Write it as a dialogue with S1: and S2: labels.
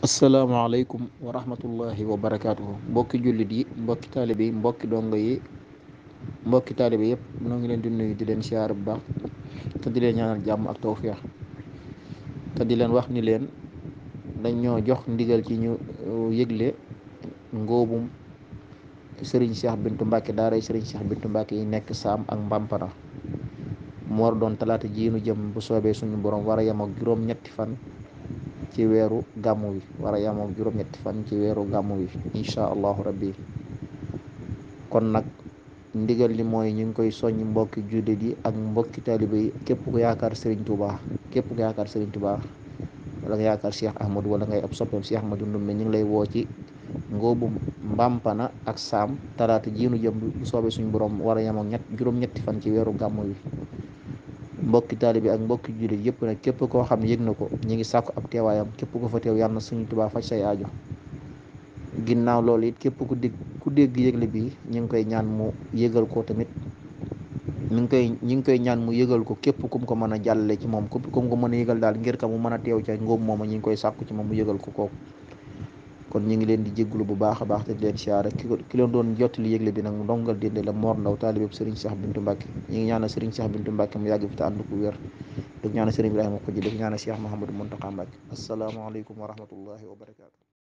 S1: asalaamaaleykum wa rahmatullahi wa barakaatuhu mbokki jullit yi mbokki taalibe yi mbokki dongo yi mbokki taalibe yëpp noo ngi leen di nuyu di leen siyaar bu baax te di leen ñaanal jàmm ak tawféex te di leen wax ni leen dañ ñoo jox ndigal ci ñu yëgle ngóobum sëriñ Cheikh Bintou Mbacke daaray sëriñ Cheikh Bintou Mbacke yi nekk Saam ak Mbampana mu war doon talaata jiinu jëm bu soobee suñu borom war a yem ak juróom-ñetti fan ci weeru gàmmu wi war a yem ak juróom-ñetti fan ci weeru gàmmu wi incha allahu rabbi. kon nag ndigal li mooy ñu ngi koy soññ mbokki jullit yi ak mbokki taalibe yi képp ku yaakaar Serigne Touba képp ku yaakaar Serigne Touba wala nga yaakaar Cheikh Ahmadou wala ngay ab soppeem Cheikh Ahmadou Ndoumbé ñu ngi lay woo ci ngóobu Mbampana ak Saam talaata jiinu jëm bu soobee suñu borom war a yem ak juróom-ñetti fan ci weeru gàmmu wi. mbokki taalibe ak mbokki jullit yëpp nag képp koo xam ne yëg na ko ñu ngi sàkku ab teewaayam képp ko fa teew yàlla na Sëriñ Tuubaa faj say aajo. ginnaaw loolu it képp ku dégg yëgle bi ñu ngi koy ñaan mu yëgal ko tamit ñu ngi koy ñaan mu yëgal ko képp kum ko mën a jàllale ci moom képp kum ko mën a yëgal daal ngir ka mu mën a teew ca ngóob mooma ñu ngi koy sàkku ci moom mu yëgal ko kooku. kon ñu ngi leen di jégglu bu baax a baax te di leen siyaare ki leen doon jottali yëgle bi nag mu ndongal dinde la Mor Ndaw taalibe Serigne Cheikh Bintou Mbacke ñu ngi ñaanal Serigne Cheikh Bintou Mbacke mu yàgg fi te ànd ko wér di ñaanal Serigne Ibrahima Xuji di ñaanal Cheikh Mouhamadou Mountakha Mbacke asalaamaaleykum wa rahmatullahi wa barakaatu.